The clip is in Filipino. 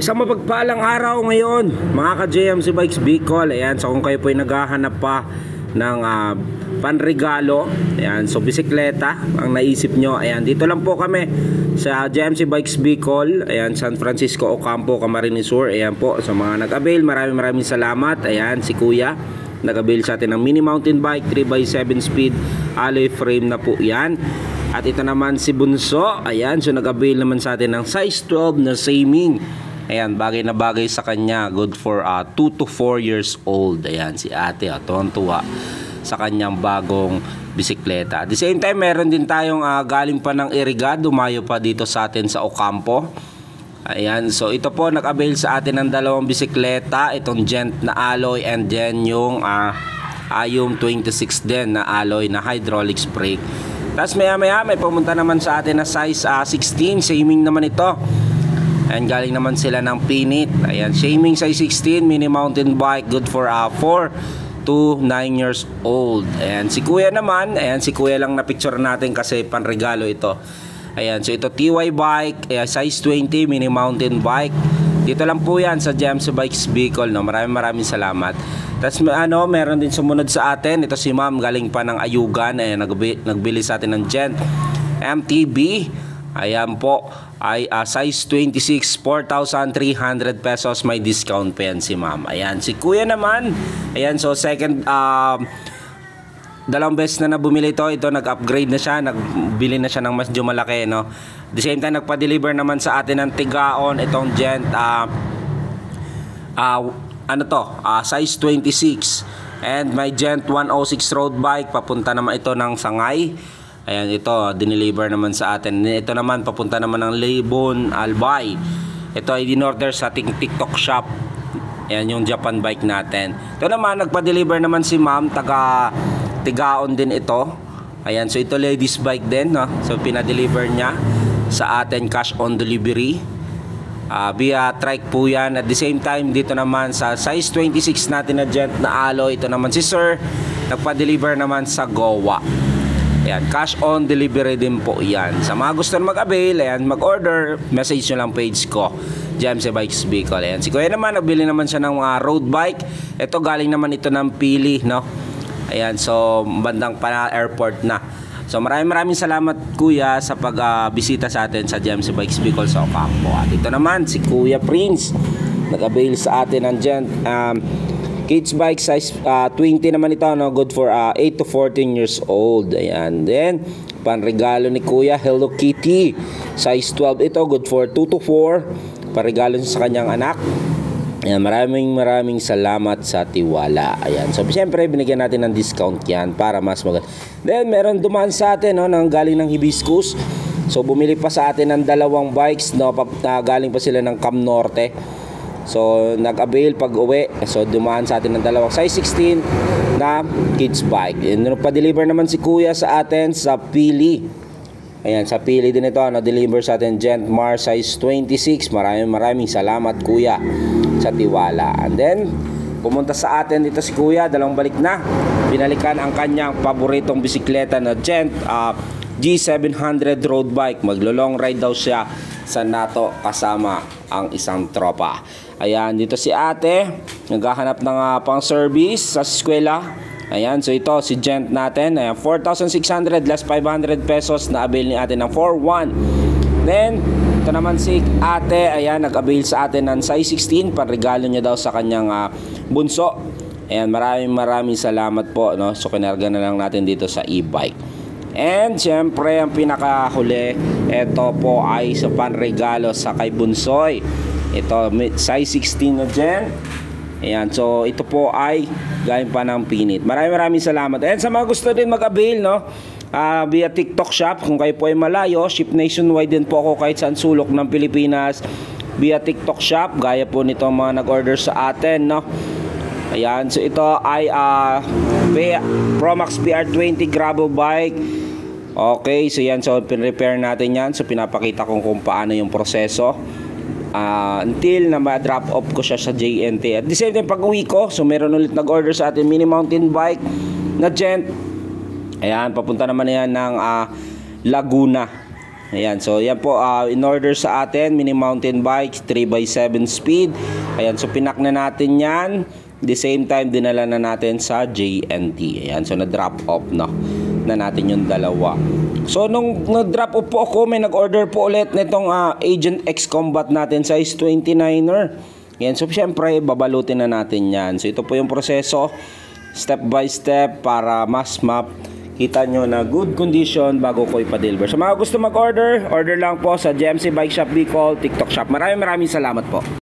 Isang mapagpalang araw ngayon mga ka-JMC Bikes Bicol. Ayan, so kung kayo po ay naghahanap pa ng panregalo, ayan, so bisikleta ang naisip nyo, ayan, dito lang po kami sa JMC Bikes Bicol, ayan, San Francisco Ocampo, Camarines Sur. Ayan po, sa mga nag-avail, maraming salamat. Ayan, si Kuya nag-avail sa atin ng mini mountain bike 3x7 speed alloy frame na po yan. At ito naman si Bunso, ayan, so nag-avail naman sa atin ng size 12 na Saming. Ayan, bagay na bagay sa kanya, good for 2 to 4 years old. Ayan, si ate, tuwang-tuwa sa kanyang bagong bisikleta. At the same time, meron din tayong galing pa ng Iriga, dumayo pa dito sa atin sa Ocampo. Ayan, so ito po, nag-avail sa atin ng dalawang bisikleta, itong Gent na alloy and then yung Ayum 26 din na alloy na hydraulics brake. Tapos maya may pumunta naman sa atin na size 16, Saming naman ito. Ayan, galing naman sila ng Pinit. Ayan, Saming size 16, mini mountain bike, good for 4 to 9 years old. Ayan, si Kuya naman, ayan, si Kuya lang na picture natin kasi panregalo ito. Ayan, so ito TY bike, size 20, mini mountain bike. Dito lang po yan sa JMC Bikes Bicol, no? Maraming salamat. Tapos meron din sumunod sa atin. Ito si Ma'am, galing pa ng Ayugan. Ayan, nagbili sa atin ng Gent MTB. Ayan po, ay size 26, 4,300 pesos. May discount pa yan si Ma'am. Ayan, si Kuya naman. Ayan, so second, dalawang beses na bumili ito. Ito nag-upgrade na siya, nagbili na siya ng mas malaki, no? The same time, nagpa-deliver naman sa atin ng Tigaon itong Gent size 26. And may Gent 106 road bike, papunta naman ito ng Sangay. Ayan, ito dineliver naman sa atin. Ito naman papunta naman ng Lebon, Albay. Ito ay in-order sa ating TikTok shop. Ayan yung Japan bike natin. Ito naman, nagpa-deliver naman si Ma'am, taga Tigaon din ito. Ayan, so ito ladies bike din, no? So pinadeliver niya sa atin, cash on delivery, via trike po yan. At the same time, dito naman sa size 26 natin na Gent na alloy, ito naman si Sir, nagpa-deliver naman sa Goa. Ayan, cash on delivery din po yan. Sa mga gusto na mag-avail, ayan, mag-order, message nyo lang page ko, JMC Bikes Bicol. Ayan, si Kuya naman, nagbili naman siya ng road bike. Ito, galing naman ito ng Pili, no? Ayan, so bandang pa airport na. So maraming salamat Kuya sa pagbisita sa atin sa JMC Bikes Bicol sa Ocampo. At ito naman si Kuya Prince, nag-avail sa atin ng Gent kids bike size 20 naman ito, no? Good for 8 to 14 years old. Ayan, then panregalo ni Kuya, Hello Kitty size 12 ito, good for 2 to 4, paregalo sa kanyang anak. Ayan, maraming salamat sa tiwala. Ayan, so siyempre binigyan natin ng discount yan para mas maganda. Then meron dumaan sa atin, no, nang galing ng Hibiscus. So bumili pa sa atin ng dalawang bikes, no, galing pa sila ng Cam Norte. So nag-avail pag uwi. So dumaan sa atin ng dalawang size 16 na kids bike. And pa-deliver naman si Kuya sa atin sa Pili. Ayan, sa Pili din ito, na-deliver sa atin Gent Mars size 26. Maraming salamat Kuya sa tiwala. And then pumunta sa atin dito si Kuya, dalawang balik na. Binalikan ang kanyang paboritong bisikleta na Gent G700 road bike. Maglo-long ride daw siya sa Nato kasama ang isang tropa. Ayan, dito si ate, naghahanap ng pang service sa eskwela. Ayan, so ito si Gent natin. Ayan, 4,600 less 500 pesos na avail ni ate ng 4-1. Then ito naman si ate, ayan, nag-avail sa atin ng size 16, panregalo niya daw sa kanyang bunso. Ayan, maraming salamat po, no? So kinarga na lang natin dito sa e-bike. And syempre ang pinakahuli, ito po ay sa panregalo sa kay Bunsoy. Ito size 16 na Gent. Ayan, so ito po ay galing pa ng Pinit. Maraming salamat. And sa mga gusto din mag-avail, no, via TikTok shop, kung kayo po ay malayo, ship nationwide din po ako kahit saan sulok ng Pilipinas via TikTok shop, gaya po nito mga nag-order sa atin, no. Ayan, so ito ay Promax PR20 gravel bike. Okay, so yan, so pin-repair natin yan. So pinapakita ko kung paano yung proseso until na ma-drop off ko siya sa JNT. At the same time, pag uwi ko, so meron ulit nag-order sa atin mini mountain bike na Gent. Ayan, papunta naman yan ng Laguna. Ayan, so yan po, in order sa atin, mini mountain bike, 3x7 speed. Ayan, so pinak na natin yan. The same time, dinala na natin sa JNT. Ayan, so na-drop off na natin yung dalawa. So nung nag-drop off po ako, may nag-order po ulit nitong Agent X Combat natin, size 29er. Ayan, so syempre, babalutin na natin yan. So ito po yung proseso, step by step, para mas kita nyo na good condition bago ko ipa-deliver. Sa mga gusto mag-order, order lang po sa GMC Bike Shop Bicol, TikTok Shop. Maraming salamat po.